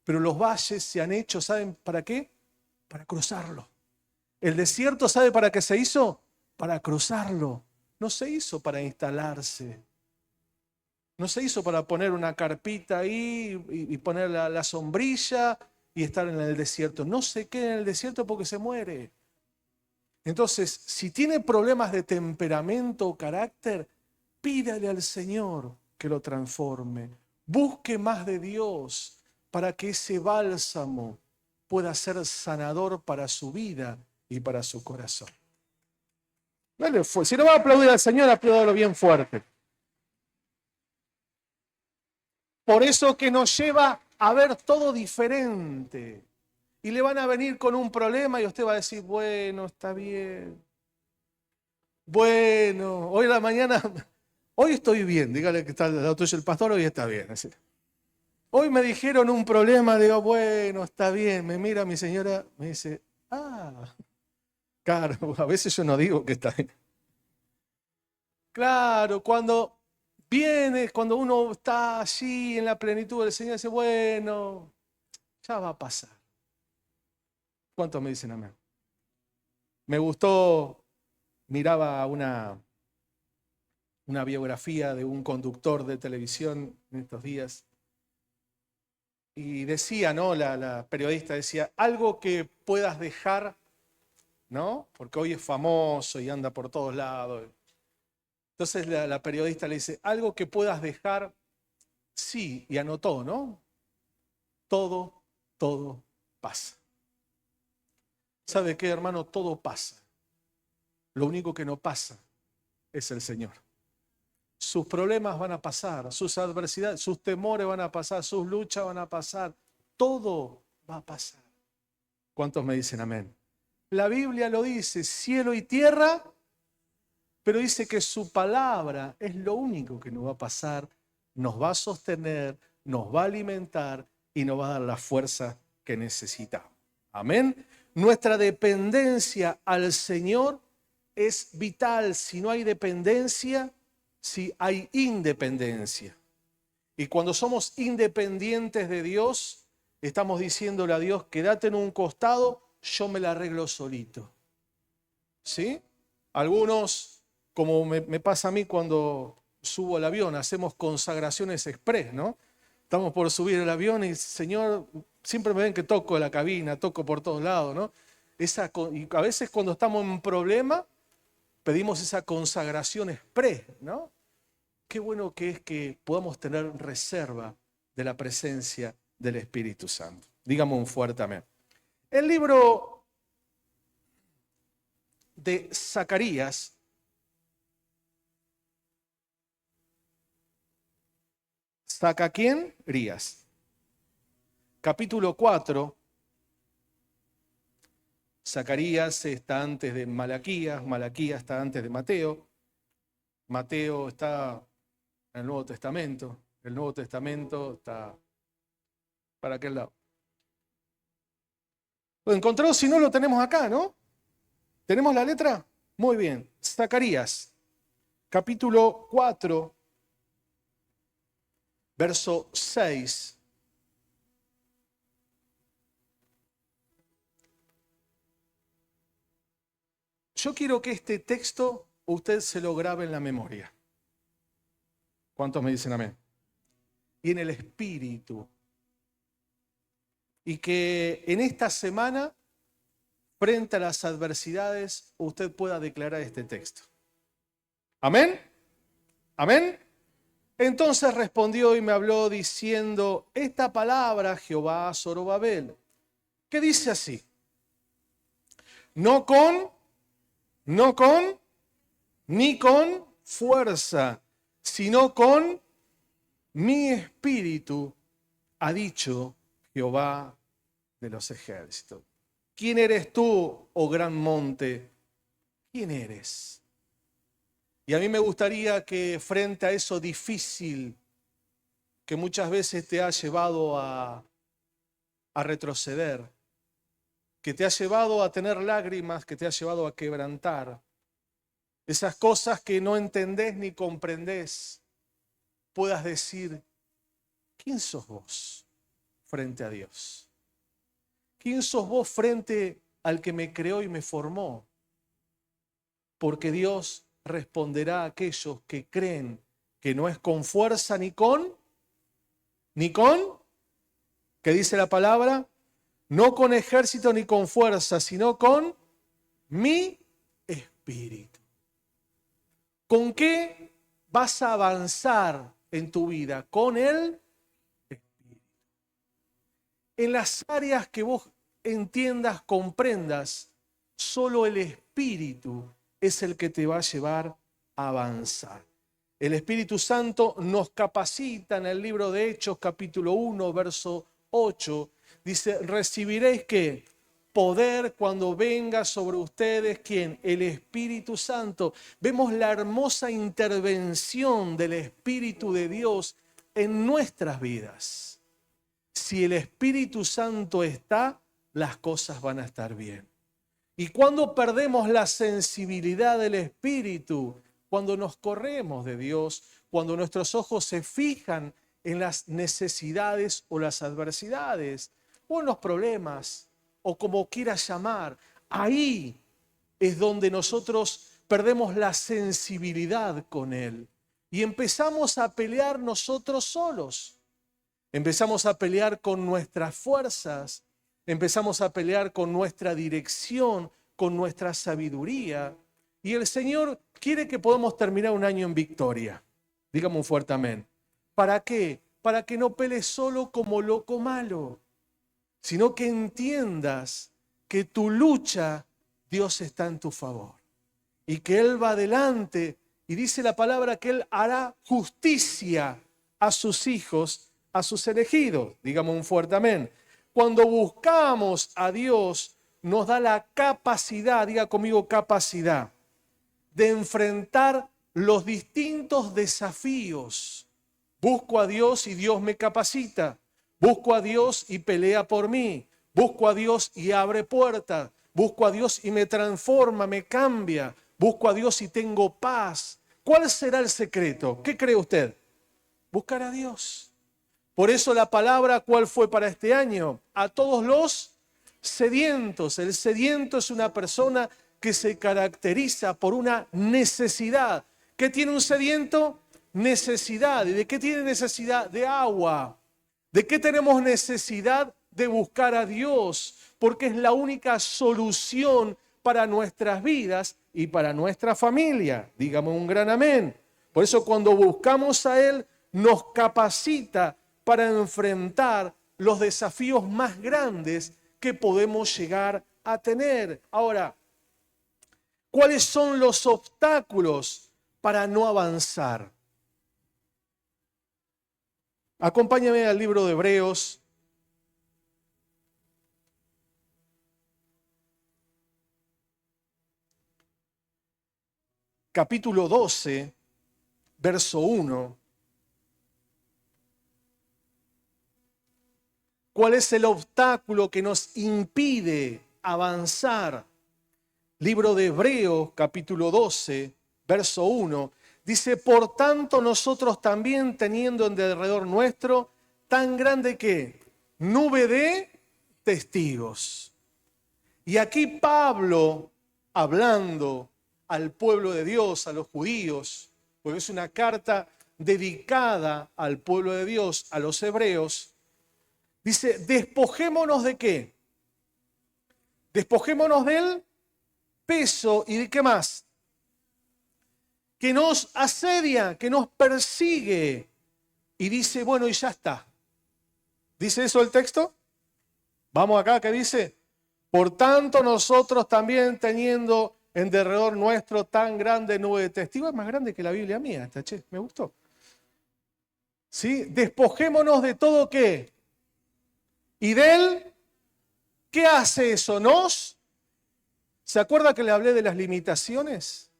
Pero los valles se han hecho, ¿saben para qué? Para cruzarlo. El desierto, ¿sabe para qué se hizo? Para cruzarlo. No se hizo para instalarse. No se hizo para poner una carpita ahí y poner la sombrilla y estar en el desierto. No se quede en el desierto porque se muere. Entonces, si tiene problemas de temperamento o carácter, pídale al Señor que lo transforme. Busque más de Dios para que ese bálsamo pueda ser sanador para su vida y para su corazón. Dale, si no va a aplaudir al Señor, apláudalo bien fuerte. Por eso que nos lleva a ver todo diferente. Y le van a venir con un problema y usted va a decir, bueno, está bien. Bueno, hoy en la mañana, hoy estoy bien. Dígale que está al lado tuyo el pastor, hoy está bien. Así. Hoy me dijeron un problema, digo, bueno, está bien. Me mira mi señora, me dice, claro, a veces yo no digo que está bien. Claro, cuando viene, cuando uno está allí en la plenitud del Señor, dice, bueno, ya va a pasar. ¿Cuántos me dicen amén? Me gustó, miraba una biografía de un conductor de televisión en estos días y decía, ¿no? La periodista decía, algo que puedas dejar, ¿no? Porque hoy es famoso y anda por todos lados. Entonces la periodista le dice, algo que puedas dejar, sí, y anotó, ¿no? Todo pasa. ¿Sabe qué, hermano? Todo pasa. Lo único que no pasa es el Señor. Sus problemas van a pasar, sus adversidades, sus temores van a pasar, sus luchas van a pasar. Todo va a pasar. ¿Cuántos me dicen amén? La Biblia lo dice, cielo y tierra, pero dice que su palabra es lo único que nos va a pasar, nos va a sostener, nos va a alimentar y nos va a dar la fuerza que necesitamos. Amén. Nuestra dependencia al Señor es vital. Si no hay dependencia, si hay independencia. Y cuando somos independientes de Dios, estamos diciéndole a Dios, quédate en un costado, yo me la arreglo solito. ¿Sí? Algunos, como me pasa a mí cuando subo al avión, hacemos consagraciones express, ¿no? Estamos por subir el avión y, Señor, siempre me ven que toco la cabina, toco por todos lados, ¿no? Y a veces cuando estamos en un problema, pedimos esa consagración express, ¿no? Qué bueno que es que podamos tener reserva de la presencia del Espíritu Santo. Dígame un fuerte amén. El libro de Zacarías, ¿saca quién? Rías. Capítulo 4. Zacarías está antes de Malaquías, Malaquías está antes de Mateo. Mateo está en el Nuevo Testamento. El Nuevo Testamento está para aquel lado. Lo encontró, si no lo tenemos acá, ¿no? ¿Tenemos la letra? Muy bien. Zacarías, capítulo 4, verso 6. Yo quiero que este texto usted se lo grabe en la memoria. ¿Cuántos me dicen amén? Y en el espíritu. Y que en esta semana, frente a las adversidades, usted pueda declarar este texto. ¿Amén? ¿Amén? Entonces respondió y me habló diciendo, esta palabra Jehová a Zorobabel, que dice así, no con, ni con fuerza, sino con mi espíritu, ha dicho Jehová de los ejércitos. ¿Quién eres tú, oh gran monte? ¿Quién eres? Y a mí me gustaría que frente a eso difícil que muchas veces te ha llevado a retroceder, que te ha llevado a tener lágrimas, que te ha llevado a quebrantar, esas cosas que no entendés ni comprendés, puedas decir, ¿quién sos vos frente a Dios? ¿Quién sos vos frente al que me creó y me formó? Porque Dios responderá a aquellos que creen que no es con fuerza ni con, ¿qué dice la palabra? No con ejército ni con fuerza, sino con mi espíritu. ¿Con qué vas a avanzar en tu vida? Con el espíritu. En las áreas que vos entiendas, comprendas, solo el espíritu es el que te va a llevar a avanzar. El Espíritu Santo nos capacita en el libro de Hechos, capítulo 1, verso 8. Dice, recibiréis ¿qué? Poder cuando venga sobre ustedes, ¿quién? El Espíritu Santo. Vemos la hermosa intervención del Espíritu de Dios en nuestras vidas. Si el Espíritu Santo está, las cosas van a estar bien. Y cuando perdemos la sensibilidad del Espíritu, cuando nos corremos de Dios, cuando nuestros ojos se fijan en las necesidades o las adversidades, o en los problemas, o como quieras llamar, ahí es donde nosotros perdemos la sensibilidad con Él. Y empezamos a pelear nosotros solos. Empezamos a pelear con nuestras fuerzas. Empezamos a pelear con nuestra dirección, con nuestra sabiduría. Y el Señor quiere que podamos terminar un año en victoria. Dígame un fuerte amén. ¿Para qué? Para que no pelees solo como loco malo, sino que entiendas que tu lucha, Dios está en tu favor. Y que Él va adelante y dice la palabra que Él hará justicia a sus hijos, a sus elegidos. Dígame un fuerte amén. Cuando buscamos a Dios, nos da la capacidad, diga conmigo capacidad, de enfrentar los distintos desafíos. Busco a Dios y Dios me capacita. Busco a Dios y pelea por mí. Busco a Dios y abre puertas. Busco a Dios y me transforma, me cambia. Busco a Dios y tengo paz. ¿Cuál será el secreto? ¿Qué cree usted? Buscar a Dios. Por eso la palabra, ¿cuál fue para este año? A todos los sedientos. El sediento es una persona que se caracteriza por una necesidad. ¿Qué tiene un sediento? Necesidad. ¿Y de qué tiene necesidad? De agua. ¿De qué tenemos necesidad? De buscar a Dios, porque es la única solución para nuestras vidas y para nuestra familia. Dígame un gran amén. Por eso cuando buscamos a Él, nos capacita para enfrentar los desafíos más grandes que podemos llegar a tener. Ahora, ¿cuáles son los obstáculos para no avanzar? Acompáñame al libro de Hebreos. Capítulo 12. verso 1. ¿Cuál es el obstáculo que nos impide avanzar? Libro de Hebreos, capítulo 12, verso 1. Dice, por tanto nosotros también teniendo en derredor nuestro tan grande que nube de testigos. Y aquí Pablo, hablando al pueblo de Dios, a los judíos, porque es una carta dedicada al pueblo de Dios, a los hebreos, dice, despojémonos ¿de qué? Despojémonos del peso y ¿de qué más? Que nos asedia, que nos persigue. Y dice, bueno, y ya está. ¿Dice eso el texto? Vamos acá, ¿qué dice? Por tanto, nosotros también teniendo en derredor nuestro tan grande nube de testigos, es más grande que la Biblia mía, esta, che, me gustó. ¿Sí? Despojémonos de todo ¿qué? Y de él, ¿qué hace eso? ¿Se acuerda que le hablé de las limitaciones?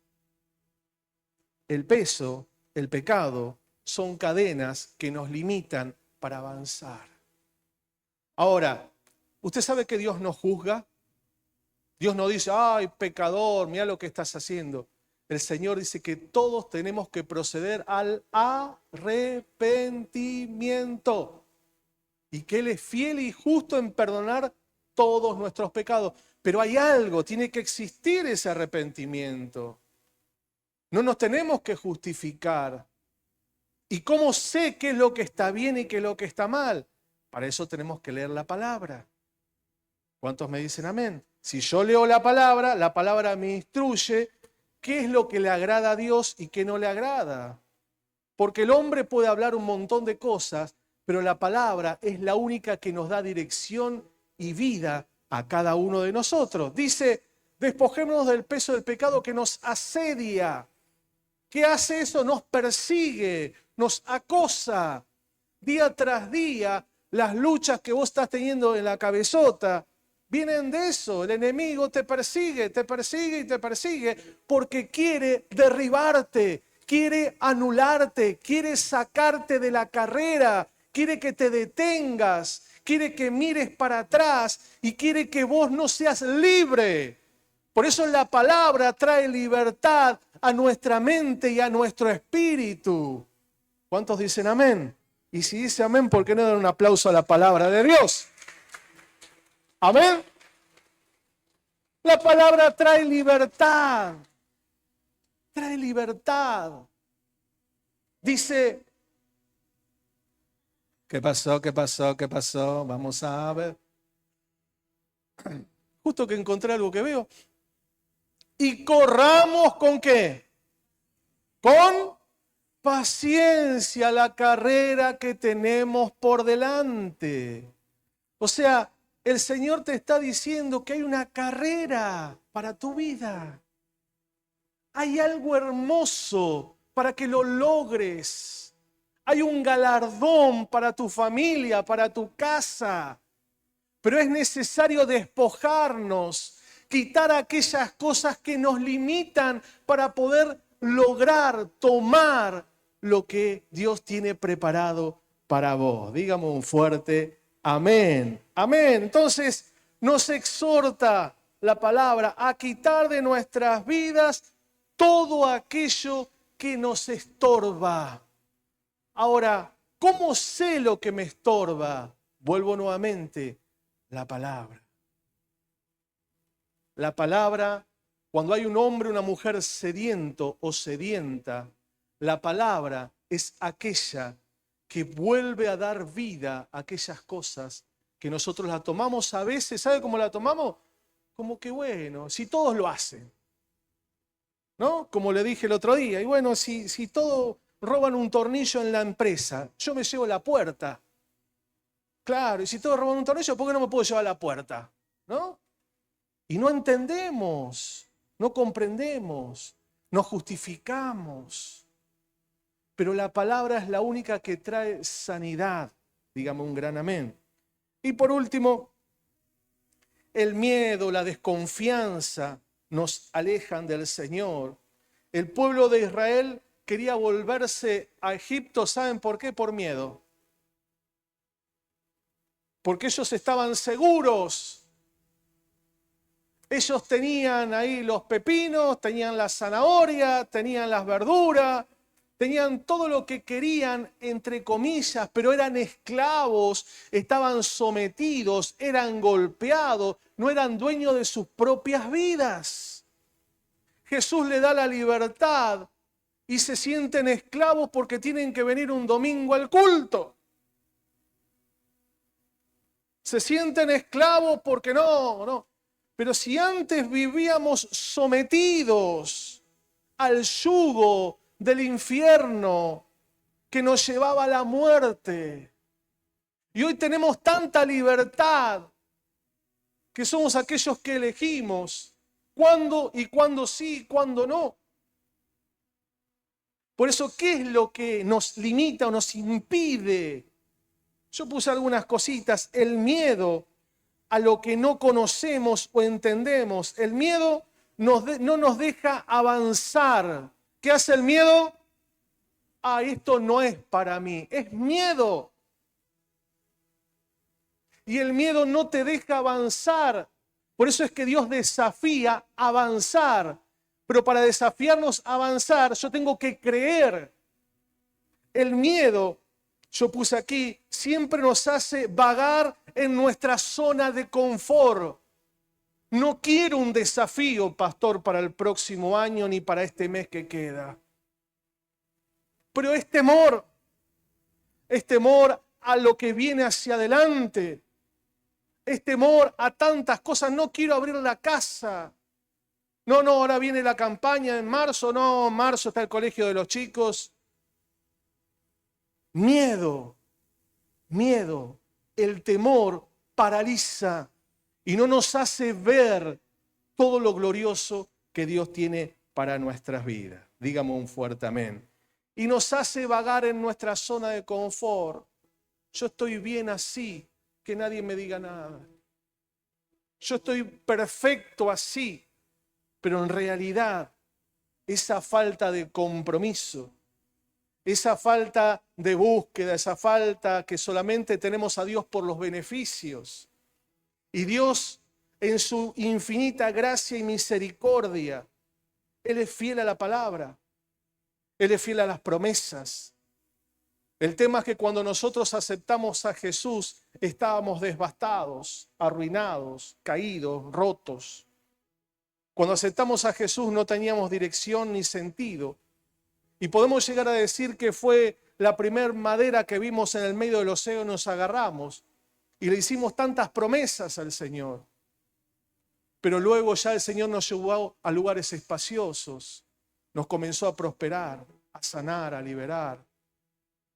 El peso, el pecado, son cadenas que nos limitan para avanzar. Ahora, ¿usted sabe que Dios no juzga? Dios no dice, ay, pecador, mira lo que estás haciendo. El Señor dice que todos tenemos que proceder al arrepentimiento. Y que Él es fiel y justo en perdonar todos nuestros pecados. Pero hay algo, tiene que existir ese arrepentimiento. No nos tenemos que justificar. ¿Y cómo sé qué es lo que está bien y qué es lo que está mal? Para eso tenemos que leer la palabra. ¿Cuántos me dicen amén? Si yo leo la palabra me instruye qué es lo que le agrada a Dios y qué no le agrada. Porque el hombre puede hablar un montón de cosas, pero la palabra es la única que nos da dirección y vida a cada uno de nosotros. Dice, despojémonos del peso del pecado que nos asedia. ¿Qué hace eso? Nos persigue, nos acosa. Día tras día, las luchas que vos estás teniendo en la cabezota vienen de eso. El enemigo te persigue y te persigue porque quiere derribarte, quiere anularte, quiere sacarte de la carrera, quiere que te detengas, quiere que mires para atrás y quiere que vos no seas libre. Por eso la palabra trae libertad a nuestra mente y a nuestro espíritu. ¿Cuántos dicen amén? Y si dice amén, ¿por qué no dar un aplauso a la palabra de Dios? Amén. La palabra trae libertad. Trae libertad. Dice, ¿qué pasó? Vamos a ver. Justo que encontré algo que veo. Y corramos ¿con qué? Con paciencia la carrera que tenemos por delante. O sea, el Señor te está diciendo que hay una carrera para tu vida. Hay algo hermoso para que lo logres. Hay un galardón para tu familia, para tu casa. Pero es necesario despojarnos, quitar aquellas cosas que nos limitan para poder lograr, tomar lo que Dios tiene preparado para vos. Dígame un fuerte amén. Amén. Entonces nos exhorta la palabra a quitar de nuestras vidas todo aquello que nos estorba. Ahora, ¿cómo sé lo que me estorba? Vuelvo nuevamente, la palabra. La palabra, cuando hay un hombre o una mujer sediento o sedienta, la palabra es aquella que vuelve a dar vida a aquellas cosas que nosotros la tomamos a veces. ¿Sabe cómo la tomamos? Como que bueno, si todos lo hacen, ¿no? Como le dije el otro día, y bueno, si todos roban un tornillo en la empresa, yo me llevo la puerta. Claro, y si todos roban un tornillo, ¿por qué no me puedo llevar la puerta? ¿No? Y no entendemos, no comprendemos, nos justificamos. Pero la palabra es la única que trae sanidad. Dígame un gran amén. Y por último, el miedo, la desconfianza nos alejan del Señor. El pueblo de Israel quería volverse a Egipto, ¿saben por qué? Por miedo. Porque ellos estaban seguros. Ellos tenían ahí los pepinos, tenían la zanahoria, tenían las verduras, tenían todo lo que querían, entre comillas, pero eran esclavos, estaban sometidos, eran golpeados, no eran dueños de sus propias vidas. Jesús le da la libertad y se sienten esclavos porque tienen que venir un domingo al culto. Se sienten esclavos porque no. Pero si antes vivíamos sometidos al yugo del infierno que nos llevaba a la muerte, y hoy tenemos tanta libertad que somos aquellos que elegimos cuándo y cuándo sí y cuándo no. Por eso, ¿qué es lo que nos limita o nos impide? Yo puse algunas cositas. El miedo a lo que no conocemos o entendemos. El miedo no nos deja avanzar. ¿Qué hace el miedo? Esto no es para mí. Es miedo. Y el miedo no te deja avanzar. Por eso es que Dios desafía avanzar. Pero para desafiarnos a avanzar, yo tengo que creer. El miedo, yo puse aquí, siempre nos hace vagar en nuestra zona de confort. No quiero un desafío, pastor, para el próximo año ni para este mes que queda. Pero es temor a lo que viene hacia adelante, es temor a tantas cosas. No quiero abrir la casa. No, ahora viene la campaña en marzo. No, en marzo está el colegio de los chicos. Miedo. El temor paraliza y no nos hace ver todo lo glorioso que Dios tiene para nuestras vidas. Dígame un fuerte amén. Y nos hace vagar en nuestra zona de confort. Yo estoy bien así, que nadie me diga nada. Yo estoy perfecto así. Pero en realidad, esa falta de compromiso, esa falta de búsqueda, esa falta que solamente tenemos a Dios por los beneficios. Y Dios, en su infinita gracia y misericordia, Él es fiel a la palabra. Él es fiel a las promesas. El tema es que cuando nosotros aceptamos a Jesús, estábamos devastados, arruinados, caídos, rotos. Cuando aceptamos a Jesús no teníamos dirección ni sentido. Y podemos llegar a decir que fue la primer madera que vimos en el medio del océano, nos agarramos y le hicimos tantas promesas al Señor. Pero luego ya el Señor nos llevó a lugares espaciosos, nos comenzó a prosperar, a sanar, a liberar.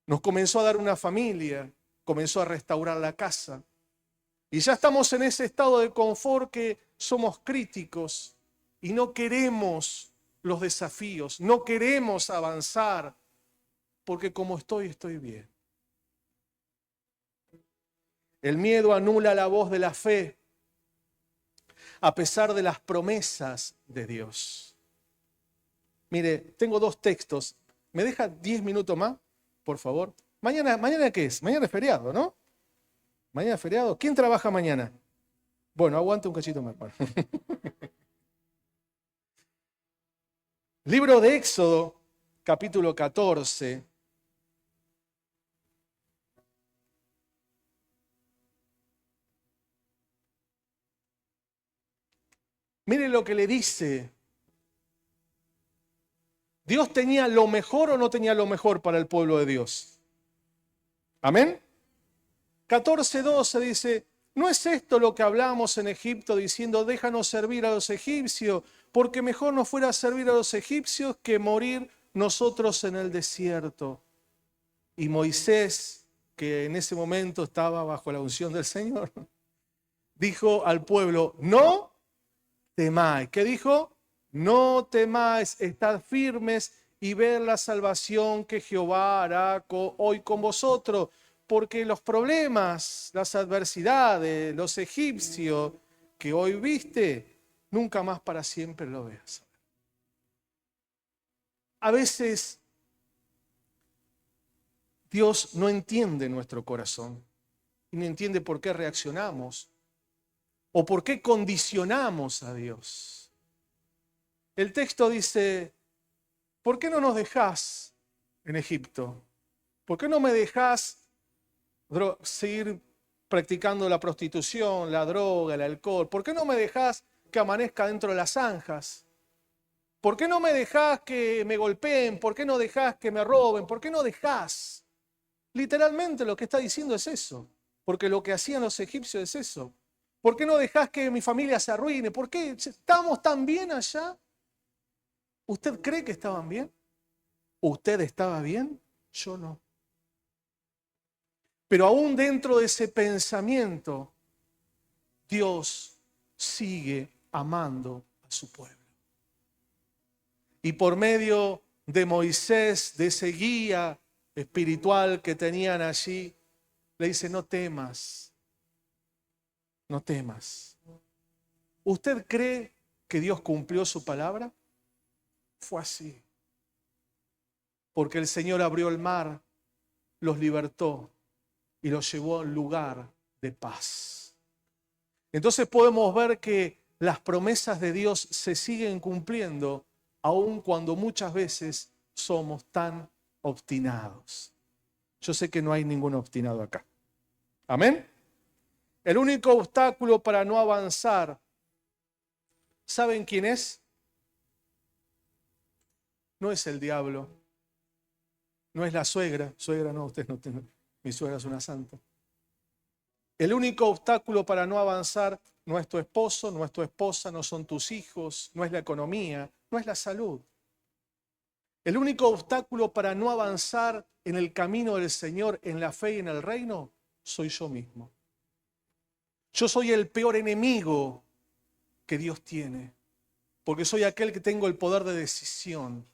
Nos comenzó a dar una familia, comenzó a restaurar la casa. Y ya estamos en ese estado de confort que somos críticos y no queremos los desafíos, no queremos avanzar, porque como estoy bien. El miedo anula la voz de la fe, a pesar de las promesas de Dios. Mire, tengo 2 textos. ¿Me deja 10 minutos más, por favor? ¿Mañana qué es? Mañana es feriado, ¿no? Mañana es feriado. ¿Quién trabaja mañana? Bueno, aguanta un cachito más. Libro de Éxodo, capítulo 14. Mire lo que le dice. ¿Dios tenía lo mejor o no tenía lo mejor para el pueblo de Dios? ¿Amén? 14:12 dice, ¿no es esto lo que hablamos en Egipto diciendo, déjanos servir a los egipcios, porque mejor nos fuera servir a los egipcios que morir nosotros en el desierto? Y Moisés, que en ese momento estaba bajo la unción del Señor, dijo al pueblo, no temáis. ¿Qué dijo? No temáis, estad firmes y ver la salvación que Jehová hará hoy con vosotros. Porque los problemas, las adversidades, los egipcios que hoy viste, nunca más para siempre lo veas. A veces Dios no entiende nuestro corazón y no entiende por qué reaccionamos o por qué condicionamos a Dios. El texto dice, ¿por qué no nos dejás en Egipto? ¿Por qué no me dejás seguir practicando la prostitución, la droga, el alcohol? ¿Por qué no me dejás que amanezca dentro de las zanjas? ¿Por qué no me dejás que me golpeen? ¿Por qué no dejás que me roben? ¿Por qué no dejás? Literalmente lo que está diciendo es eso, porque lo que hacían los egipcios es eso. ¿Por qué no dejás que mi familia se arruine? ¿Por qué estamos tan bien allá? ¿Usted cree que estaban bien? ¿Usted estaba bien? Yo no. Pero aún dentro de ese pensamiento, Dios sigue amando a su pueblo. Y por medio de Moisés, de ese guía espiritual que tenían allí, le dice, no temas, no temas. ¿Usted cree que Dios cumplió su palabra? Fue así. Porque el Señor abrió el mar, los libertó y los llevó a un lugar de paz. Entonces podemos ver que las promesas de Dios se siguen cumpliendo, aun cuando muchas veces somos tan obstinados. Yo sé que no hay ningún obstinado acá. ¿Amén? El único obstáculo para no avanzar, ¿saben quién es? No es el diablo, no es la suegra. Suegra no, ustedes no tienen. Mi suegra es una santa. El único obstáculo para no avanzar no es tu esposo, no es tu esposa, no son tus hijos, no es la economía, no es la salud. El único obstáculo para no avanzar en el camino del Señor, en la fe y en el reino, soy yo mismo. Yo soy el peor enemigo que Dios tiene, porque soy aquel que tengo el poder de decisión.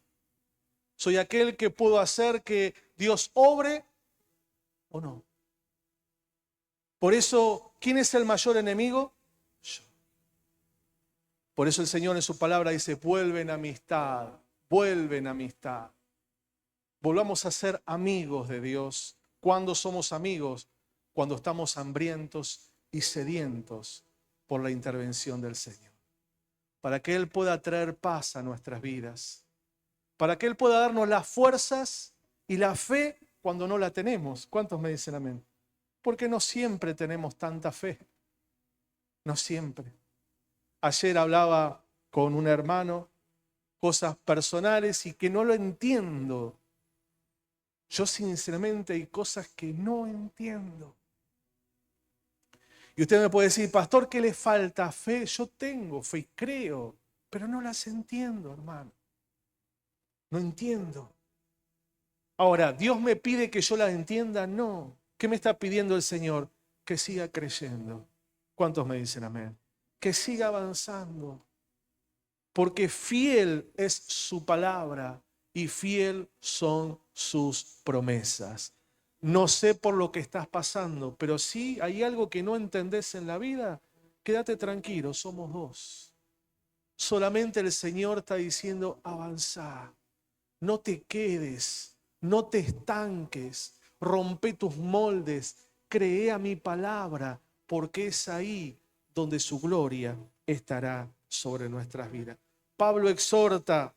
Soy aquel que puedo hacer que Dios obre o no. Por eso, ¿quién es el mayor enemigo? Yo. Por eso el Señor en su palabra dice, vuelven amistad, vuelven amistad. Volvamos a ser amigos de Dios. ¿Cuándo somos amigos? Cuando estamos hambrientos y sedientos por la intervención del Señor. Para que Él pueda traer paz a nuestras vidas. Para que Él pueda darnos las fuerzas y la fe cuando no la tenemos. ¿Cuántos me dicen amén? Porque no siempre tenemos tanta fe. No siempre. Ayer hablaba con un hermano cosas personales y que no lo entiendo. Yo sinceramente hay cosas que no entiendo. Y usted me puede decir, pastor, ¿qué le falta? Fe. Yo tengo fe y creo, pero no las entiendo, hermano. No entiendo. Ahora, ¿Dios me pide que yo las entienda? No. ¿Qué me está pidiendo el Señor? Que siga creyendo. ¿Cuántos me dicen amén? Que siga avanzando. Porque fiel es su palabra y fiel son sus promesas. No sé por lo que estás pasando, pero si hay algo que no entendés en la vida, quédate tranquilo, somos dos. Solamente el Señor está diciendo, avanzá, no te quedes, no te estanques, rompe tus moldes, cree a mi palabra, porque es ahí donde su gloria estará sobre nuestras vidas. Pablo exhorta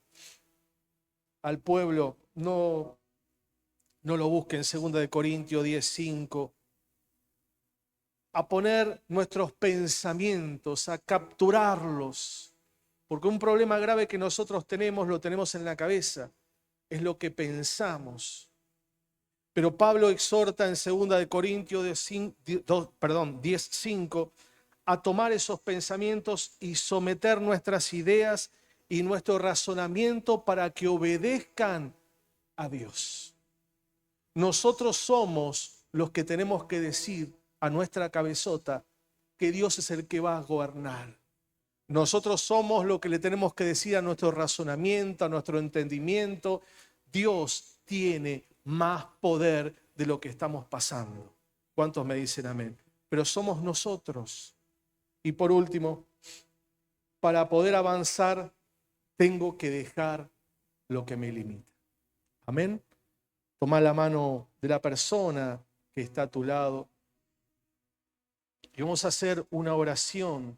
al pueblo, no lo busquen, 2 Corintios 10:5, a poner nuestros pensamientos, a capturarlos, porque un problema grave que nosotros tenemos, lo tenemos en la cabeza, es lo que pensamos. Pero Pablo exhorta en 2 Corintios 10:5 a tomar esos pensamientos y someter nuestras ideas y nuestro razonamiento para que obedezcan a Dios. Nosotros somos los que tenemos que decir a nuestra cabezota que Dios es el que va a gobernar. Nosotros somos lo que le tenemos que decir a nuestro razonamiento, a nuestro entendimiento. Dios tiene más poder de lo que estamos pasando. ¿Cuántos me dicen amén? Pero somos nosotros. Y por último, para poder avanzar, tengo que dejar lo que me limita. Amén. Toma la mano de la persona que está a tu lado y vamos a hacer una oración